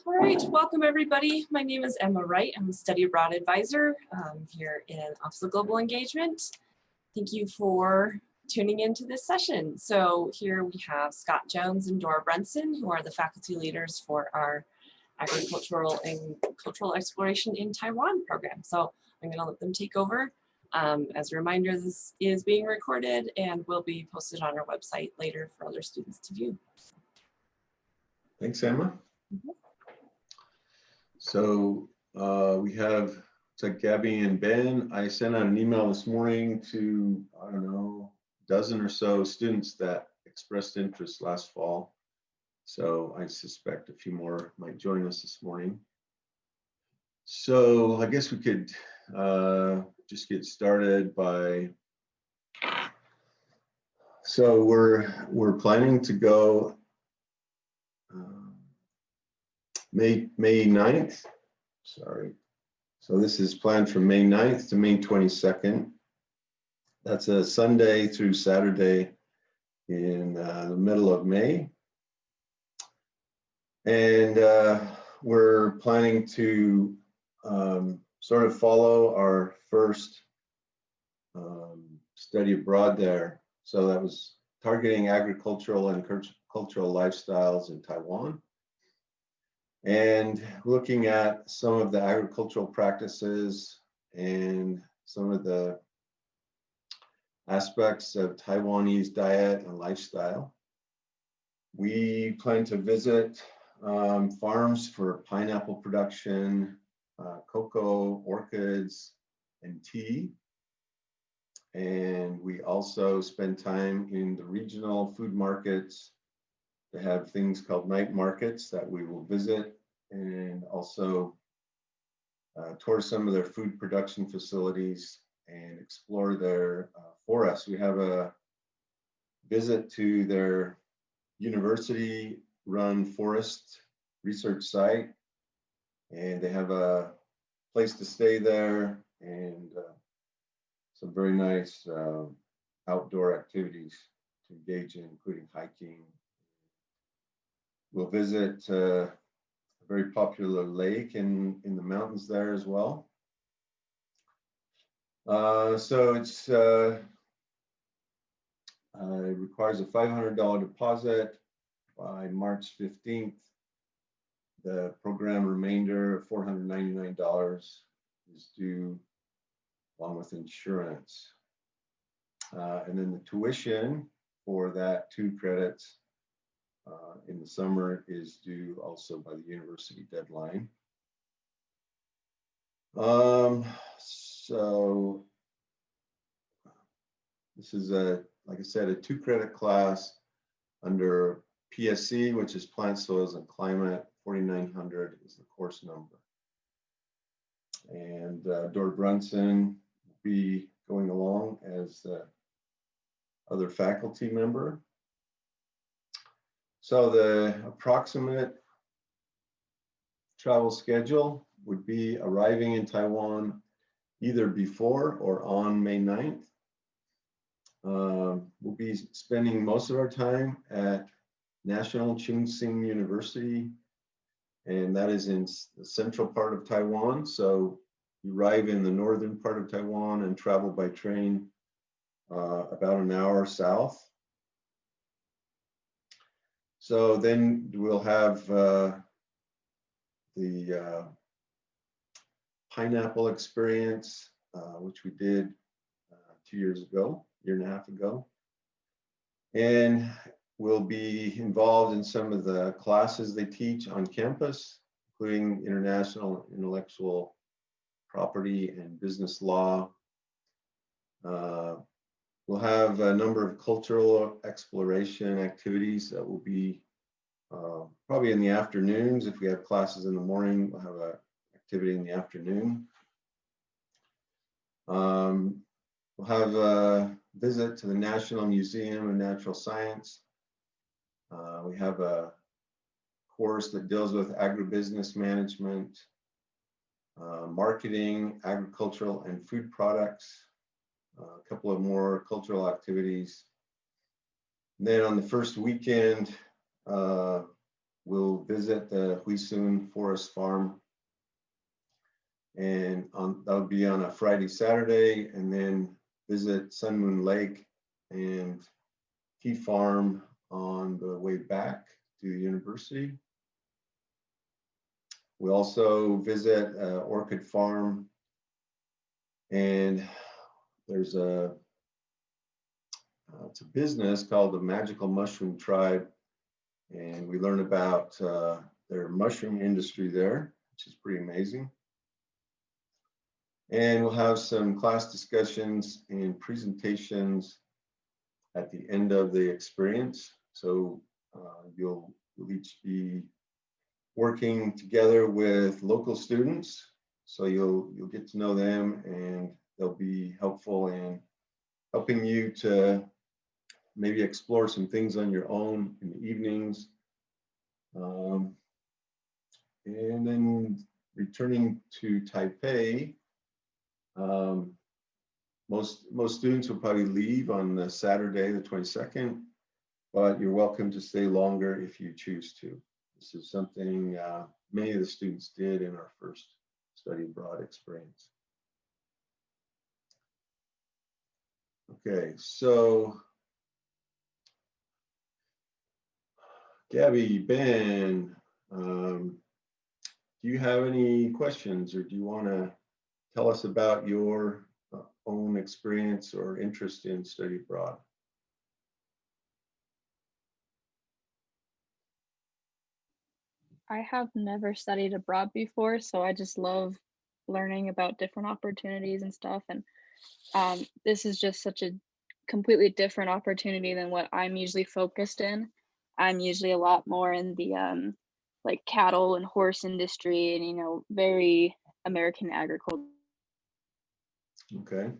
All right, welcome everybody. My name is Emma Wright. I'm a study abroad advisor here in Office of Global Engagement. Thank you for tuning into this session. So here we have Scott Jones and Dora Brunson, who are the faculty leaders for our agricultural and cultural exploration in Taiwan program. So I'm going to let them take over. As a reminder, this is being recorded and will be posted on our website later for other students to view. Thanks, Emma. Mm-hmm. So we have Gabby and Ben. I sent out an email this morning to, I don't know, a dozen or so students that expressed interest last fall. So I suspect a few more might join us this morning. So I guess we could just get started by, so we're planning to go May 9th, sorry. So this is planned from May 9th to May 22nd. That's a Sunday through Saturday in the middle of May. And we're planning to sort of follow our first study abroad there. So that was targeting agricultural and cultural lifestyles in Taiwan, and looking at some of the agricultural practices and some of the aspects of Taiwanese diet and lifestyle. We plan to visit farms for pineapple production, cocoa, orchids, and tea. And we also spend time in the regional food markets. They have things called night markets that we will visit, and also tour some of their food production facilities and explore their forests. We have a visit to their university-run forest research site, and they have a place to stay there and some very nice outdoor activities to engage in, including hiking. We'll visit a very popular lake in the mountains there as well. So it's it requires a $500 deposit by March 15th. The program remainder of $499 is due along with insurance. And then the tuition for that 2 credits in the summer is due also by the university deadline. So this is like I said, a 2-credit class under PSC, which is Plant, Soils, and Climate. 4900 is the course number. And Dora Brunson will be going along as the other faculty member. So the approximate travel schedule would be arriving in Taiwan either before or on May 9th. We'll be spending most of our time at National Ching Sing University, and that is in the central part of Taiwan. So you arrive in the northern part of Taiwan and travel by train about an hour south. So then we'll have the pineapple experience, which we did 2 years ago, year and a half ago. And we'll be involved in some of the classes they teach on campus, including international intellectual property and business law. We'll have a number of cultural exploration activities that will be probably in the afternoons. If we have classes in the morning, we'll have an activity in the afternoon. We'll have a visit to the National Museum of Natural Science. We have a course that deals with agribusiness management, marketing, agricultural and food products, a couple of more cultural activities. And then on the first weekend, we'll visit the Huisun Forest Farm, and that would be on a Friday, Saturday, and then visit Sun Moon Lake and Key Farm on the way back to the university. We also visit Orchid Farm, and there's it's a business called the Magical Mushroom Tribe, and we learn about their mushroom industry there, which is pretty amazing. And we'll have some class discussions and presentations at the end of the experience. So you'll each be working together with local students. So you'll get to know them, and they'll be helpful in helping you to maybe explore some things on your own in the evenings. And then returning to Taipei, most students will probably leave on the Saturday, the 22nd, but you're welcome to stay longer if you choose to. This is something many of the students did in our first study abroad experience. Okay, so Gabby, Ben, do you have any questions, or do you want to tell us about your own experience or interest in study abroad? I have never studied abroad before, so I just love learning about different opportunities and stuff. And this is just such a completely different opportunity than what I'm usually focused in. I'm usually a lot more in the like cattle and horse industry and, you know, very American agriculture. Okay.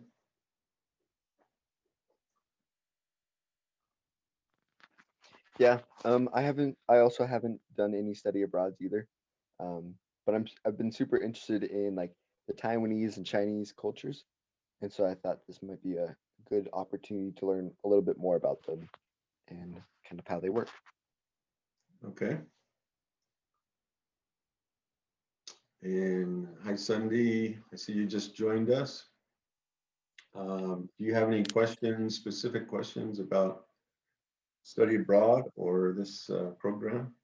Yeah, I also haven't done any study abroads either. But I've been super interested in like the Taiwanese and Chinese cultures. And so I thought this might be a good opportunity to learn a little bit more about them and kind of how they work. Okay. And hi, Sunday. I see you just joined us. Do you have any questions, specific questions about study abroad or this program?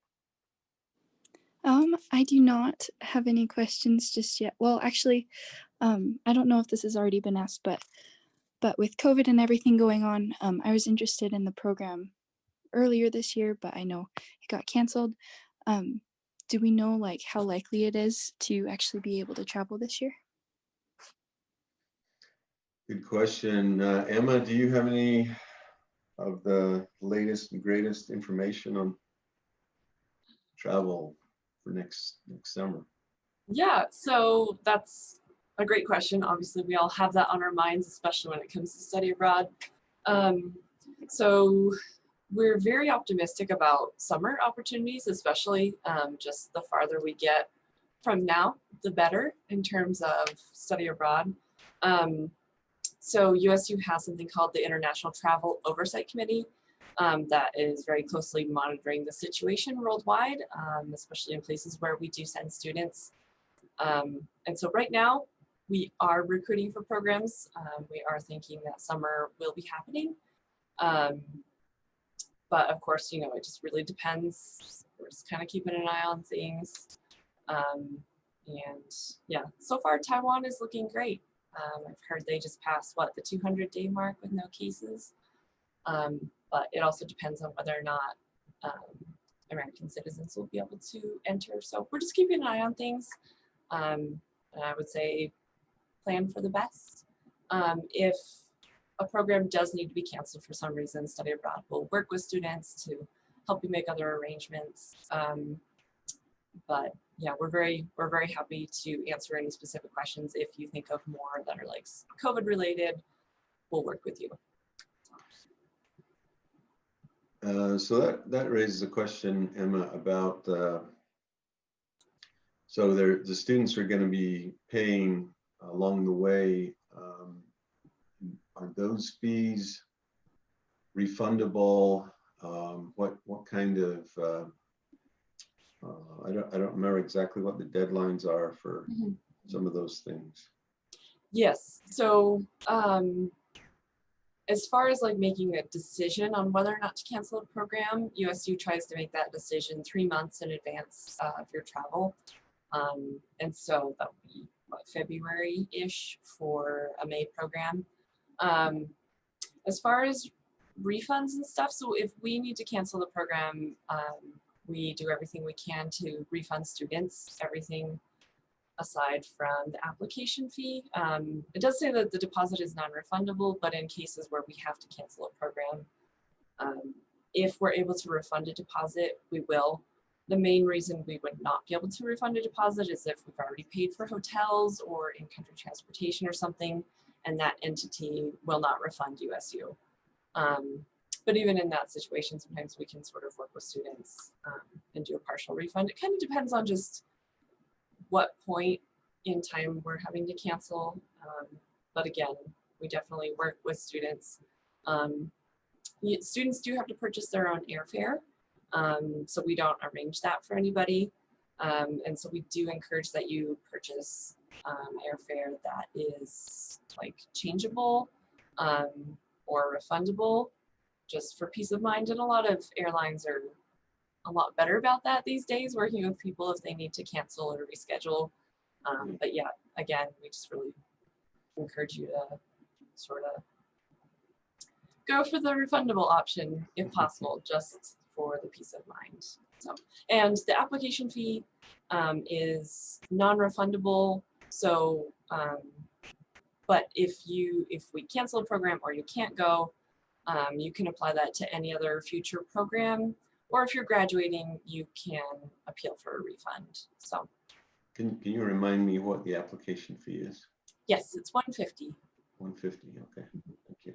I do not have any questions just yet. Well, actually, I don't know if this has already been asked, but with COVID and everything going on, I was interested in the program earlier this year, but I know it got canceled. Do we know like how likely it is to actually be able to travel this year? Good question. Emma, do you have any of the latest and greatest information on travel for next summer? Yeah, so that's a great question. Obviously, we all have that on our minds, especially when it comes to study abroad. So we're very optimistic about summer opportunities, especially just the farther we get from now, the better in terms of study abroad. So USU has something called the International Travel Oversight Committee that is very closely monitoring the situation worldwide, especially in places where we do send students. And so right now, we are recruiting for programs. We are thinking that summer will be happening. But of course, you know, it just really depends. We're just kind of keeping an eye on things. And yeah, so far Taiwan is looking great. I've heard they just passed, what, the 200-day mark with no cases. But it also depends on whether or not American citizens will be able to enter. So we're just keeping an eye on things. And I would say plan for the best. If a program does need to be canceled for some reason, study abroad will work with students to help you make other arrangements. But yeah, we're very happy to answer any specific questions. If you think of more that are like COVID related, we'll work with you. So that raises a question, Emma, about so the students are going to be paying along the way. Are those fees refundable? What kind of I don't remember exactly what the deadlines are for Mhm. some of those things. Yes. So as far as like making a decision on whether or not to cancel a program, USU tries to make that decision 3 months in advance of your travel. And so that would be what, February-ish for a May program. As far as refunds and stuff, so if we need to cancel the program, we do everything we can to refund students, everything aside from the application fee. It does say that the deposit is non-refundable, but in cases where we have to cancel a program, if we're able to refund a deposit, we will. The main reason we would not be able to refund a deposit is if we've already paid for hotels or in-country transportation or something, and that entity will not refund USU. But even in that situation, sometimes we can sort of work with students and do a partial refund. It kind of depends on just what point in time we're having to cancel. But again, we definitely work with students. Students do have to purchase their own airfare, so we don't arrange that for anybody. And so we do encourage that you purchase airfare that is like changeable or refundable, just for peace of mind. And a lot of airlines are a lot better about that these days, working with people if they need to cancel or reschedule. But yeah, again, we just really encourage you to sort of go for the refundable option if possible, just for the peace of mind. So, and the application fee is non-refundable. So, but if we cancel a program or you can't go, you can apply that to any other future program, or if you're graduating, you can appeal for a refund. So, Can you remind me what the application fee is? yes, it's $150. $150. Okay, thank you.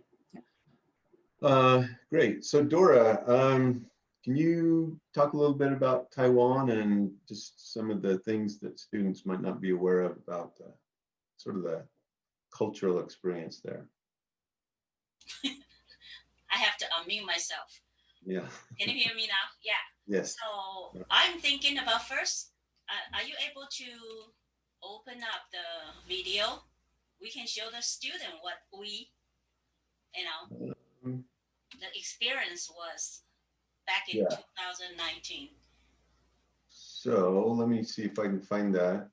Great. So Dora, can you talk a little bit about Taiwan and just some of the things that students might not be aware of about sort of the cultural experience there? I have to unmute myself. Yeah. Can you hear me now? Yeah. Yes. So I'm thinking about first, are you able to open up the video? We can show the student what we, the experience was back in 2019. So let me see if I can find that.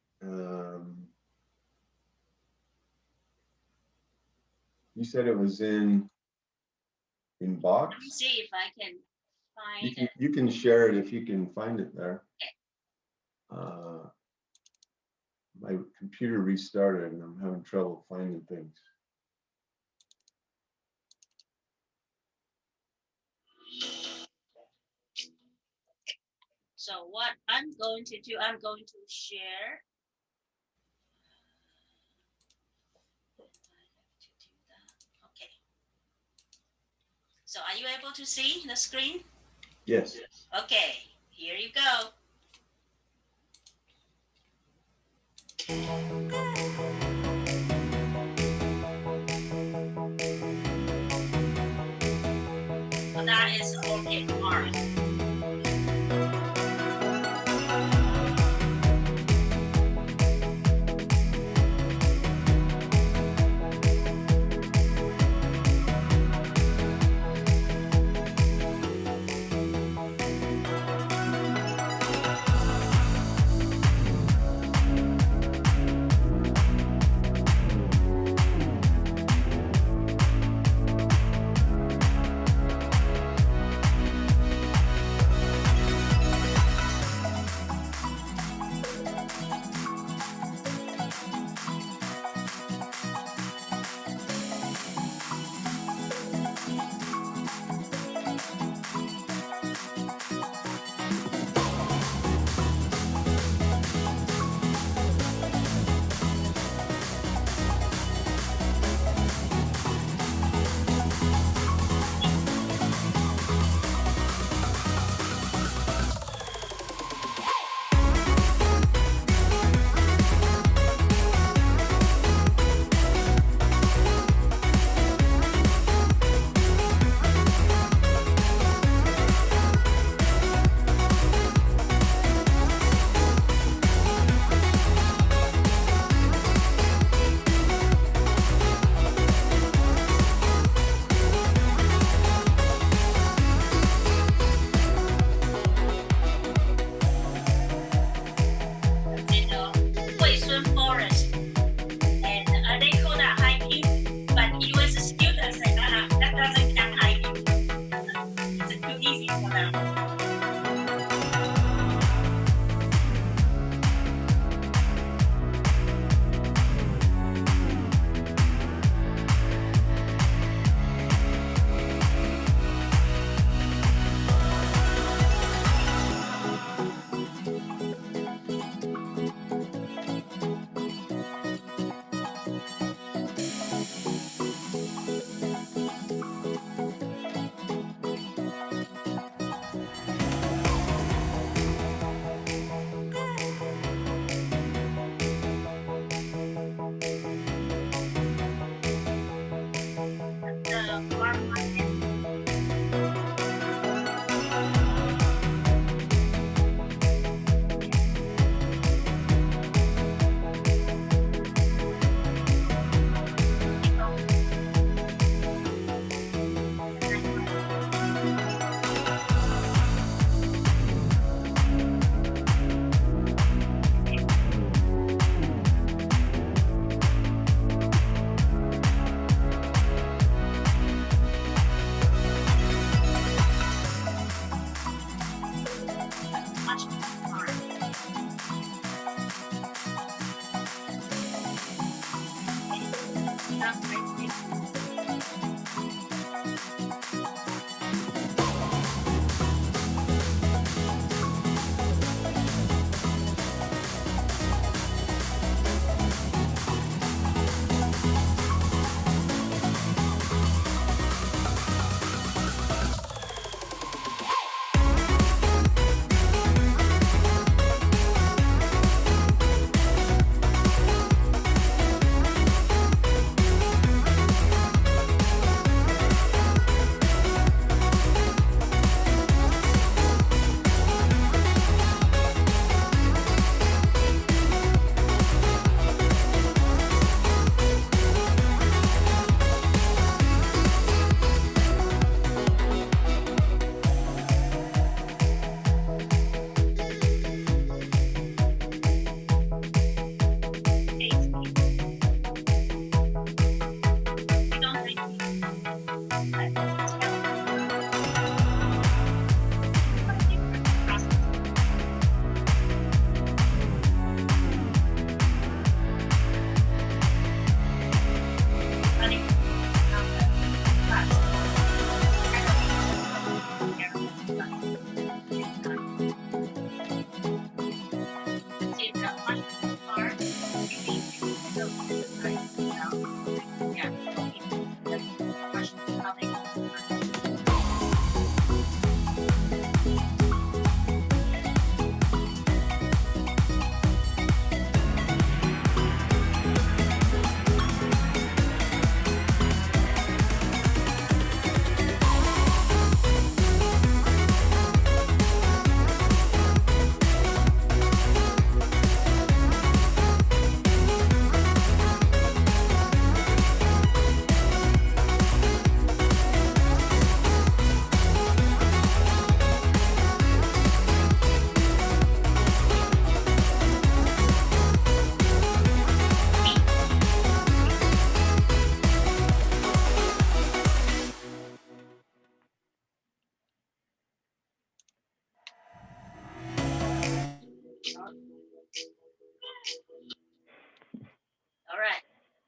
You said it was in box? Let me see if I can find it. You can share it if you can find it there. Okay. My computer restarted and I'm having trouble finding things. So what I'm going to do, I'm going to share. Okay. So are you able to see the screen? Yes. Okay, here you go. So that is okay, tomorrow.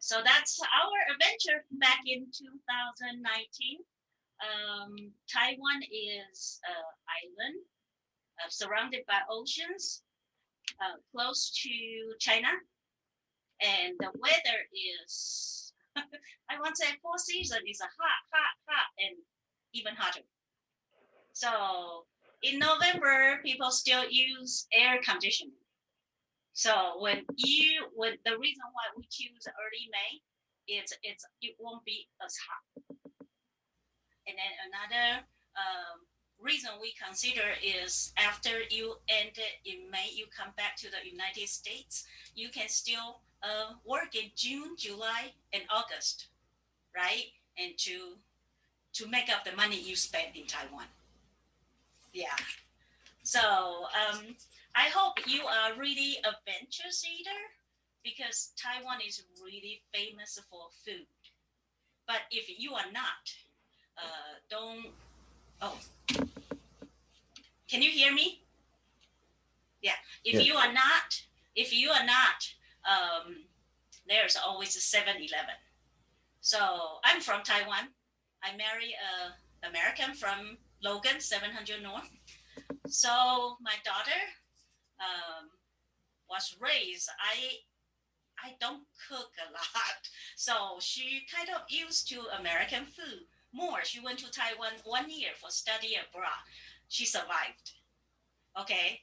So that's our adventure back in 2019. Taiwan is an island surrounded by oceans, close to China, and the weather is, I want to say 4 seasons is a hot, and even hotter. So in November, people still use air conditioning. So when the reason why we choose early May, it won't be as hot. And then another reason we consider is after you ended in May, you come back to the United States, you can still work in June, July, and August, right? And to make up the money you spent in Taiwan. Yeah. So I hope you are really adventurous eater, because Taiwan is really famous for food. But if you are not, don't. Oh, can you hear me? Yeah. If you are not, there's always a 7-Eleven. So I'm from Taiwan. I married an American from Logan, 700 North. So my daughter was raised. I don't cook a lot, so she kind of used to American food more. She went to Taiwan 1 year for study abroad. She survived. Okay,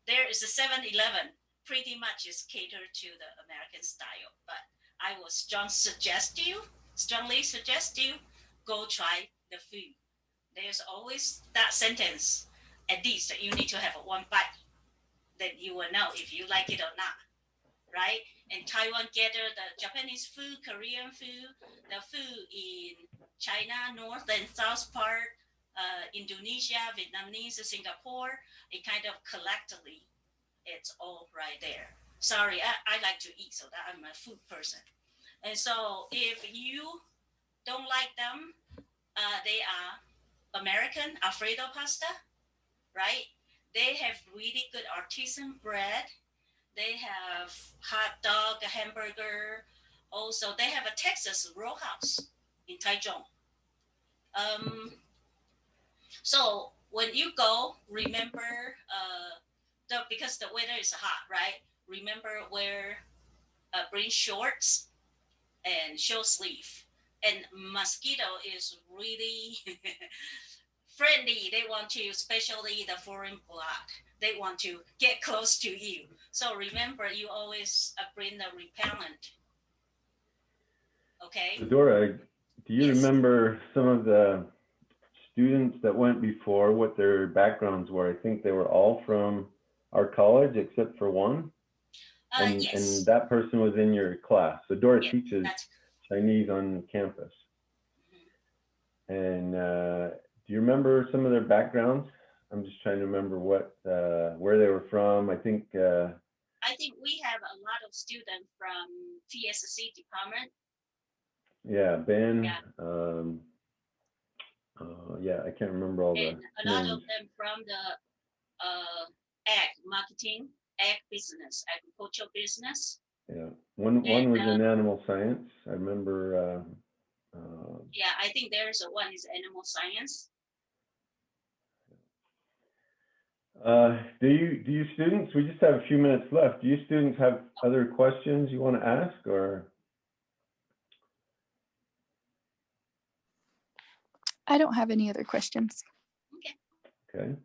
there is a 7-Eleven. Pretty much is catered to the American style, but I will strongly suggest you go try the food. There's always that sentence. At least you need to have one bite. Then you will know if you like it or not. Right? And Taiwan gather the Japanese food, Korean food, the food in China, north and south part, Indonesia, Vietnamese, Singapore, it kind of collectively, it's all right there. Sorry, I like to eat, so that I'm a food person. And so if you don't like them, they are American Alfredo pasta, right? They have really good artisan bread. They have hot dog, a hamburger. Also, they have a Texas Roadhouse in Taichung. So when you go, remember, because the weather is hot, right? Remember bring shorts and short sleeve. And mosquito is really friendly. They want to, especially the foreign blood, they want to get close to you. So remember, you always bring the repellent. Okay. So Dora, do you Yes. remember some of the students that went before, what their backgrounds were? I think they were all from our college except for one. Yes. And that person was in your class. So Dora teaches that's... Chinese on campus. Mm-hmm. And do you remember some of their backgrounds? I'm just trying to remember where they were from. I think we have a lot of students from PSC department. Yeah, Ben. Yeah. Yeah, I can't remember all the and a lot names. of them from the ag marketing, ag business, agricultural business. Yeah, one was in animal science. I remember. Yeah, I think there's one is animal science. Do you students? We just have a few minutes left. Do you students have other questions you want to ask, or? I don't have any other questions. Okay.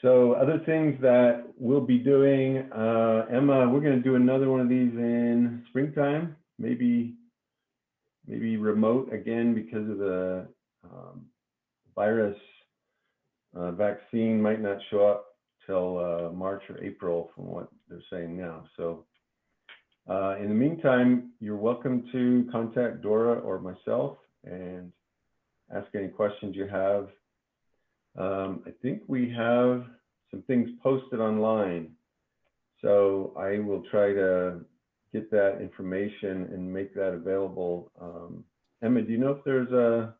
So other things that we'll be doing, Emma, we're going to do another one of these in springtime, maybe remote again because of the virus. Vaccine might not show up till March or April from what they're saying now. So in the meantime, you're welcome to contact Dora or myself and ask any questions you have. I think we have some things posted online. So I will try to get that information and make that available. Emma, do you know if there's a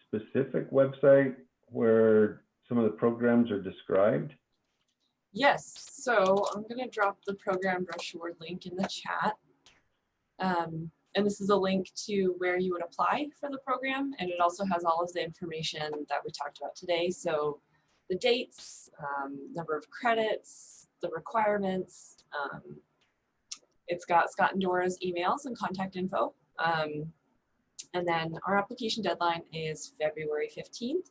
specific website where some of the programs are described? Yes, so I'm going to drop the program brochure link in the chat. And this is a link to where you would apply for the program. And it also has all of the information that we talked about today. So the dates, number of credits, the requirements. It's got Scott and Dora's emails and contact info. And then our application deadline is February 15th.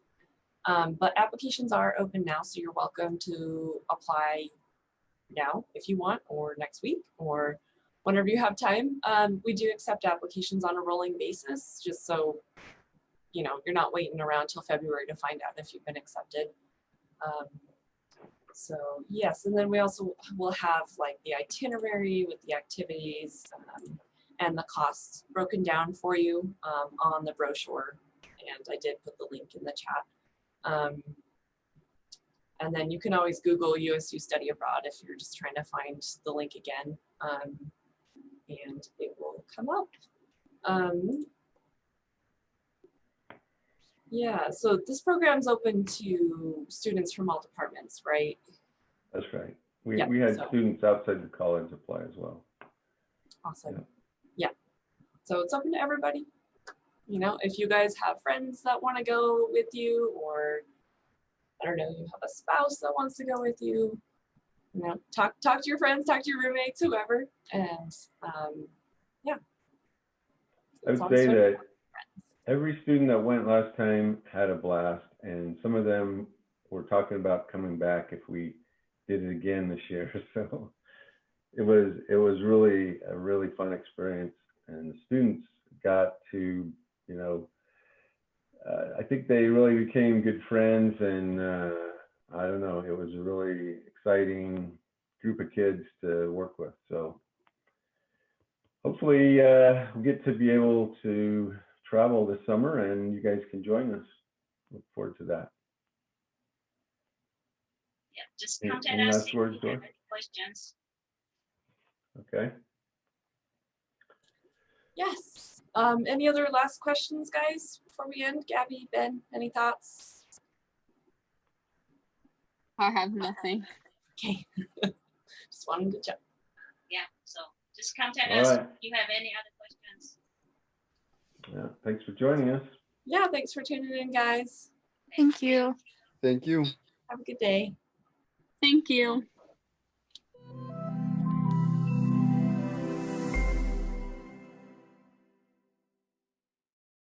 But applications are open now, so you're welcome to apply now if you want, or next week, or whenever you have time. We do accept applications on a rolling basis, just so you know you're not waiting around till February to find out if you've been accepted. So yes, and then we also will have like the itinerary with the activities and the costs broken down for you on the brochure, and I did put the link in the chat. And then you can always Google USU Study Abroad if you're just trying to find the link again, and it will come up. Yeah, so this program's open to students from all departments, right? That's right. We had so students outside the college apply as well. Awesome. Yeah. So it's open to everybody. You know, if you guys have friends that want to go with you, or I don't know, you have a spouse that wants to go with you, you know, talk to your friends, talk to your roommates, whoever, and yeah. I would say that every student that went last time had a blast, and some of them were talking about coming back if we did it again this year. So it was really a really fun experience, and the students got to, you know, I think they really became good friends, and I don't know, it was a really exciting group of kids to work with. So hopefully we'll get to be able to travel this summer, and you guys can join us. Look forward to that. Yeah, just contact Any us last if words, you Dora? have any questions. Okay. Yes. Any other last questions, guys, before we end? Gabby, Ben, any thoughts? I have nothing. Okay. Just wanted to check. Yeah, so just contact All us right. if you have any other questions. Yeah, thanks for joining us. Yeah, thanks for tuning in, guys. Thank you. Thank you. Have a good day. Thank you.